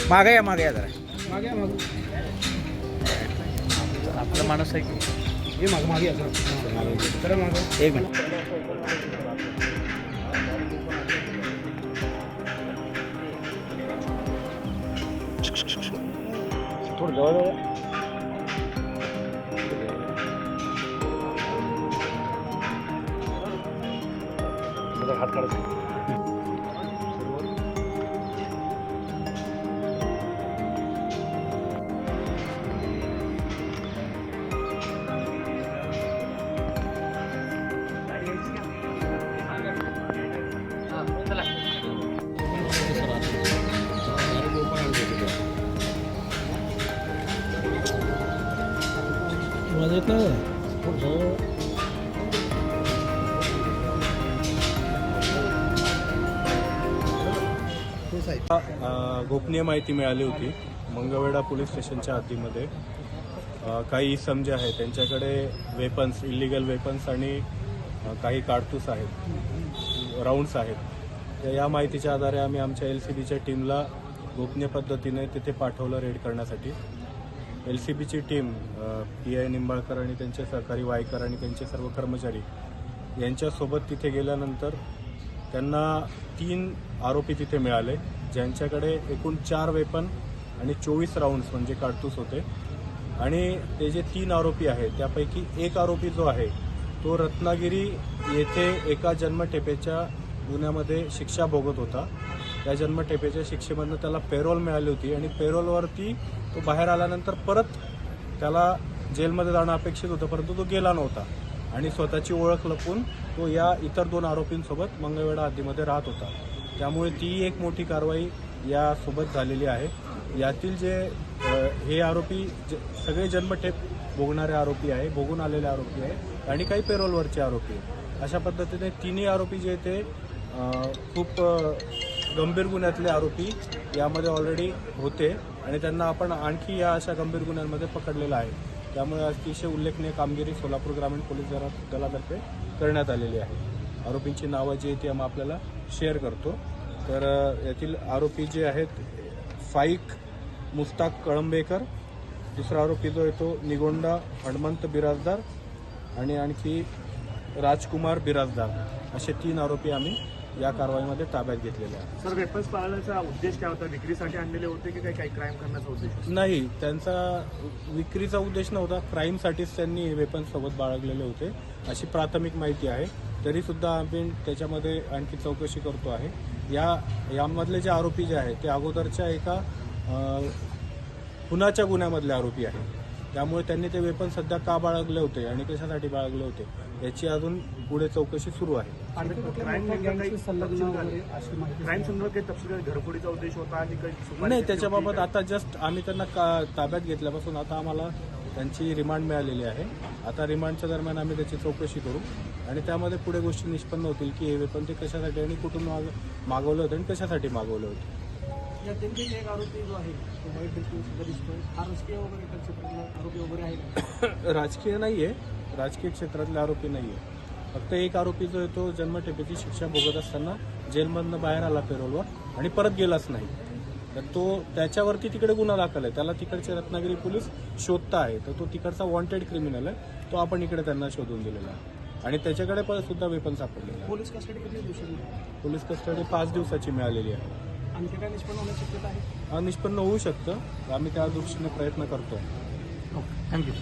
मागे या जरा. आपला माणूस आहे की एक मिनिट. थोडं जवळ हात काढायचा. गोपनीय माहिती मिळाली होती. मंगळवेढा पोलीस स्टेशनच्या हद्दीमध्ये काही इसम जे आहे त्यांच्याकडे वेपन्स, इलिगल वेपन्स आणि काही कारतूस आहेत, राऊंड्स आहेत. तर या माहितीच्या आधारे आम्ही आमच्या LCBच्या टीमला गोपनीय पद्धतीने तिथे पाठवलं रेड करण्यासाठी. LCBची टीम PI निंबाळकर आणि त्यांचे सहकारी वायकर आणि त्यांचे सर्व कर्मचारी यांच्यासोबत तिथे गेल्यानंतर त्यांना 3 आरोपी तिथे मिळाले, ज्यांच्याकडे एकूण 4 वेपन आणि 24 राऊंड्स म्हणजे कारतूस होते. आणि ते जे 3 आरोपी आहेत त्यापैकी एक आरोपी जो आहे तो रत्नागिरी येथे एका जन्मठेपेच्या गुन्ह्यामध्ये शिक्षा भोगत होता. त्या जन्मठेपेच्या शिक्षेमधनं त्याला पेरोल मिळाली होती आणि पेरोलवरती तो बाहेर आल्यानंतर परत त्याला जेलमध्ये जाणं अपेक्षित होतं, परंतु तो गेला नव्हता आणि स्वतःची ओळख लपवून तो या इतर 2 आरोपींसोबत मंगळवेढा हद्दीमध्ये राहत होता. त्यामुळे ती एक मोठी कारवाई यासोबत झालेली आहे. यातील जे हे आरोपी सगळे जन्मठेप भोगणारे आरोपी आहे, भोगून आलेले आरोपी आहे आणि काही पेरोलवरचे आरोपी आहे. अशा पद्धतीने 3 आरोपी जे ते खूप गंभीर गुन्ह्यातले आरोपी यामध्ये ऑलरेडी होते आणि त्यांना आपण आणखी या अशा गंभीर गुन्ह्यांमध्ये पकडलेलं आहे. त्यामुळे अतिशय उल्लेखनीय कामगिरी सोलापूर ग्रामीण पोलीस दलातर्फे करण्यात आलेली आहे. आरोपींची नावं जी ती आम्ही आपल्याला शेअर करतो. तर यातील आरोपी जे आहेत फाईक मुस्ताक कळंबेकर, दुसरा आरोपी जो येतो निगोंडा हनुमंत बिराजदार आणि आणखी राजकुमार बिराजदार, असे 3 आरोपी आम्ही या कारवाईमध्ये ताब्यात घेतलेले आहे. सर, वेपन्स पाळण्याचा उद्देश काय होता? विक्रीसाठी आणलेले होते की काही क्राईम करण्याचा उद्देश? नाही, त्यांचा विक्रीचा उद्देश नव्हता, क्राईमसाठीच त्यांनी वेपन्स सोबत बाळगलेले होते अशी प्राथमिक माहिती आहे. तरी सुद्धा आम्ही त्याच्यामध्ये आणखी चौकशी करतो आहे. यामधले जे आरोपी जे आहेत ते अगोदरच्या एका खुनाच्या गुन्ह्यामधले आरोपी आहेत. त्यामुळे त्यांनी ते वेपन सध्या का बाळगले होते आणि कशासाठी बाळगले होते याची अजून पुढे चौकशी सुरू आहे. घरफोडीचा उद्देश होता नाही, त्याच्याबाबत आता जस्ट आम्ही त्यांना ताब्यात घेतल्यापासून आता आम्हाला त्यांची रिमांड मिळालेली आहे. आता रिमांडच्या दरम्यान आम्ही त्याची चौकशी करू आणि त्यामध्ये पुढे गोष्टी निष्पन्न होतील की हे वेपन ते कशासाठी आणि कुठून मागवलं होतं आणि कशासाठी मागवलं होतं. एक आरोपी जो आहे आरोपी वगैरे आहे? राजकीय नाहीये, राजकीय क्षेत्रातले आरोपी नाहीये. फक्त एक आरोपी जो आहे तो जन्मठेपेची शिक्षा भोगत असताना जेलमधनं बाहेर आला पेरोलवर आणि परत गेलाच नाही. तर तो त्याच्यावरती तिकडे गुन्हा दाखल आहे, त्याला तिकडचे रत्नागिरी पोलीस शोधता आहे. तर तो तिकडचा वॉन्टेड क्रिमिनल आहे, तो आपण इकडे त्यांना शोधून दिलेला आहे आणि त्याच्याकडे पण सुद्धा वेपन सापडलेलं आहे. पोलीस कस्टडी किती दिवसाची? पोलीस कस्टडी 5 दिवसाची मिळालेली आहे. आणखी काय निष्पन्न होण्याची शक्यता आहे? निष्पन्न होऊ शकतं, आम्ही त्या दृष्टीने प्रयत्न करतो. थँक्यू.